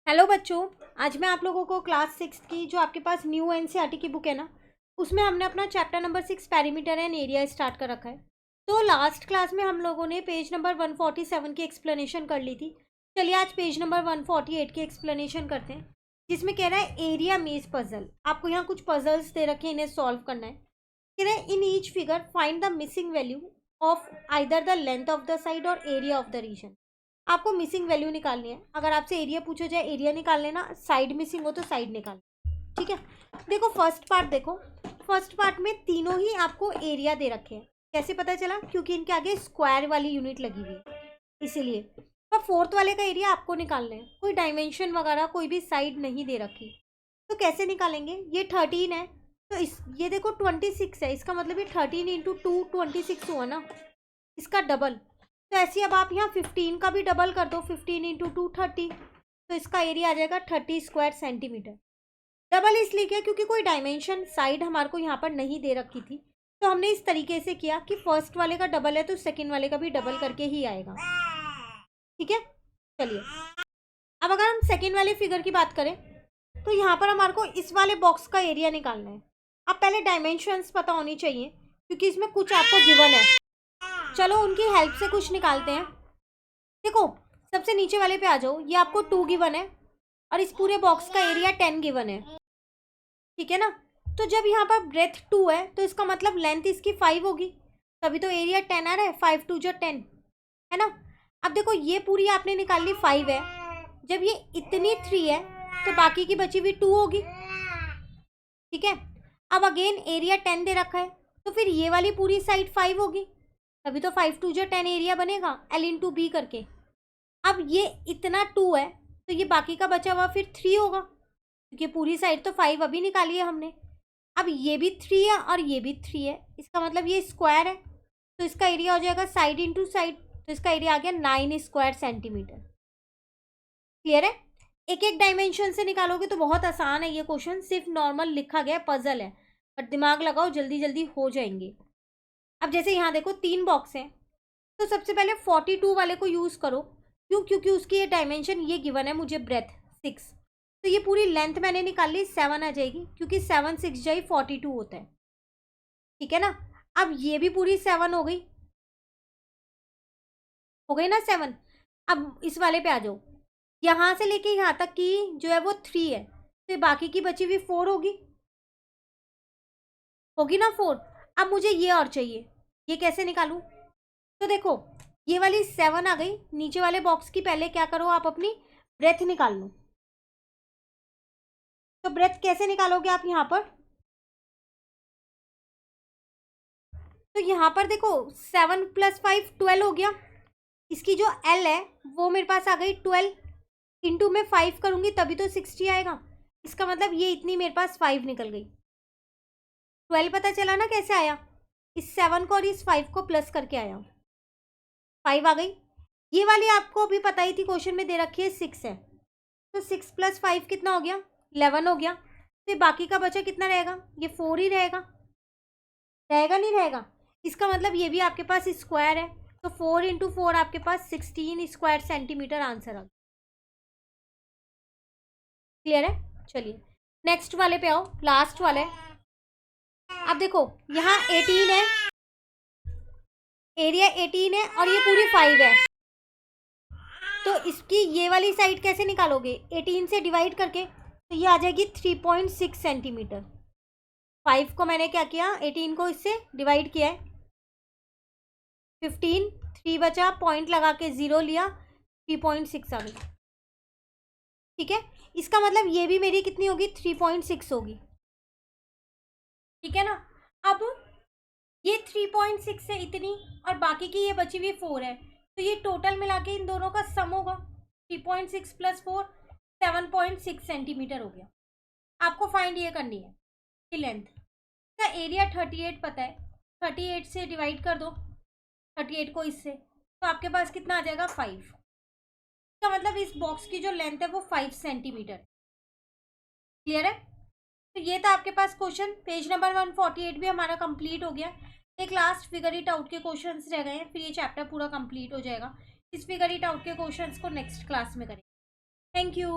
Hello बच्चों, आज मैं आप लोगों को क्लास 6 की जो आपके पास न्यू एनसीईआरटी की बुक है ना, उसमें हमने अपना chapter number 6 perimeter and area start कर रखा है। तो लास्ट क्लास में हम लोगों ने पेज नंबर 147 की एक्सप्लेनेशन कर ली थी। चलिए आज पेज नंबर 148 की एक्सप्लेनेशन करते हैं, जिसमें कह रहा है एरिया मेज पजल। आपको यहाँ कुछ पजल्स दे रखे हैं, इन्हें सॉल्व करना है। कह रहा है in each figure find the missing value of either the length of the side और एरिया ऑफ द रीजन। आपको मिसिंग वैल्यू निकालनी है। अगर आपसे एरिया पूछा जाए, एरिया निकाल लेना, साइड मिसिंग हो तो साइड निकाल। ठीक है, देखो फर्स्ट पार्ट देखो। फर्स्ट पार्ट में तीनों ही आपको एरिया दे रखे हैं। कैसे पता चला? क्योंकि इनके आगे स्क्वायर वाली यूनिट लगी हुई है, इसीलिए। पर फोर्थ वाले का एरिया आपको निकालना है। कोई डायमेंशन वगैरह कोई भी साइड नहीं दे रखी, तो कैसे निकालेंगे? ये 13 है, तो इस ये देखो 26 है, इसका मतलब ये 13 इंटू 2 26 हुआ ना, इसका डबल। तो ऐसे अब आप यहाँ 15 का भी डबल कर दो, 15 इंटू 2 30, तो इसका एरिया आ जाएगा 30 स्क्वायर सेंटीमीटर। डबल इसलिए किया क्योंकि कोई डायमेंशन साइड हमारे को यहाँ पर नहीं दे रखी थी, तो हमने इस तरीके से किया कि फर्स्ट वाले का डबल है तो सेकंड वाले का भी डबल करके ही आएगा। ठीक है, चलिए अब अगर हम सेकंड वाले फिगर की बात करें, तो यहाँ पर हमारे को इस वाले बॉक्स का एरिया निकालना है। अब पहले डायमेंशंस पता होनी चाहिए, क्योंकि इसमें कुछ आपको गिवन है। चलो उनकी हेल्प से कुछ निकालते हैं। देखो सबसे नीचे वाले पे आ जाओ, ये आपको 2 गिवन है और इस पूरे बॉक्स का एरिया 10 गिवन है। ठीक है ना, तो जब यहाँ पर ब्रेथ 2 है तो इसका मतलब लेंथ इसकी 5 होगी, तभी तो एरिया 10 आ रहा है। 5 2 जो 10 है ना। अब देखो ये पूरी आपने निकाल ली 5 है, जब ये इतनी 3 है तो बाकी की बची हुई 2 होगी। ठीक है, अब अगेन एरिया 10 दे रखा है, तो फिर ये वाली पूरी साइड 5 होगी, तभी तो 5 2 जो 10 एरिया बनेगा L इंटू बी करके। अब ये इतना 2 है, तो ये बाकी का बचा हुआ फिर 3 होगा, क्योंकि पूरी साइड तो 5 अभी निकाली है हमने। अब ये भी 3 है और ये भी 3 है, इसका मतलब ये स्क्वायर है, तो इसका एरिया हो जाएगा साइड इंटू साइड, तो इसका एरिया आ गया 9 स्क्वायर सेंटीमीटर। क्लियर है? एक एक डायमेंशन से निकालोगे तो बहुत आसान है ये क्वेश्चन, सिर्फ नॉर्मल लिखा गया पजल है, पर दिमाग लगाओ जल्दी जल्दी हो जाएंगे। अब जैसे यहाँ देखो 3 बॉक्स हैं, तो सबसे पहले 42 वाले को यूज़ करो। क्यों? क्योंकि उसकी ये डायमेंशन ये गिवन है मुझे, ब्रेथ 6, तो ये पूरी लेंथ मैंने निकाल ली, 7 आ जाएगी, क्योंकि 7 6 जाई 42 होता है। ठीक है ना, अब ये भी पूरी 7 हो गई, ना 7। अब इस वाले पे आ जाओ, यहाँ से लेके यहाँ तक की जो है वो 3 है, तो बाकी की बची हुई 4 होगी ना 4। अब मुझे ये और चाहिए, ये कैसे निकालूं? तो देखो ये वाली 7 आ गई, नीचे वाले बॉक्स की पहले क्या करो, आप अपनी ब्रेथ निकाल लो। तो ब्रेथ कैसे निकालोगे आप यहाँ पर? तो यहाँ पर देखो 7 + 5 12 हो गया, इसकी जो L है वो मेरे पास आ गई 12, इंटू में 5 करूंगी तभी तो 60 आएगा, इसका मतलब ये इतनी मेरे पास 5 निकल गई। 12 पता चला ना कैसे आया? इस 7 को और इस 5 को प्लस करके आया, 5 आ गई। ये वाली आपको अभी पता ही थी, क्वेश्चन में दे रखी है 6 है, तो 6 + 5 कितना हो गया? 11 हो गया। फिर बाकी का बचा कितना रहेगा? ये 4 ही रहेगा, रहेगा नहीं रहेगा? इसका मतलब ये भी आपके पास स्क्वायर है, तो 4 इंटू 4 आपके पास 16 स्क्वायर सेंटीमीटर आंसर आ गया। क्लियर है? चलिए नेक्स्ट वाले पे आओ, लास्ट वाले। अब देखो यहाँ 18 है, एरिया 18 है और ये पूरी 5 है, तो इसकी ये वाली साइड कैसे निकालोगे? 18 से डिवाइड करके, तो ये आ जाएगी 3.6 सेंटीमीटर। 5 को मैंने क्या किया, 18 को इससे डिवाइड किया है, 15 3 बचा, पॉइंट लगा के 0 लिया, 3.6 आ गई। ठीक है, इसका मतलब ये भी मेरी कितनी होगी? 3.6 होगी। ठीक है ना, अब ये 3.6 है इतनी, और बाकी की ये बची हुई 4 है, तो ये टोटल मिला के इन दोनों का सम होगा, 3.6 + 4 7.6 सेंटीमीटर हो गया। आपको फाइंड ये करनी है कि लेंथ का एरिया 38 पता है, 38 से डिवाइड कर दो 38 को इससे, तो आपके पास कितना आ जाएगा? 5। इसका मतलब इस बॉक्स की जो लेंथ है वो 5 सेंटीमीटर। क्लियर है? तो ये था आपके पास क्वेश्चन। पेज नंबर 148 भी हमारा कंप्लीट हो गया। एक लास्ट फिगर इट आउट के क्वेश्चंस रह गए हैं, फिर ये चैप्टर पूरा कंप्लीट हो जाएगा। इस फिगर इट आउट के क्वेश्चंस को नेक्स्ट क्लास में करेंगे। Thank you.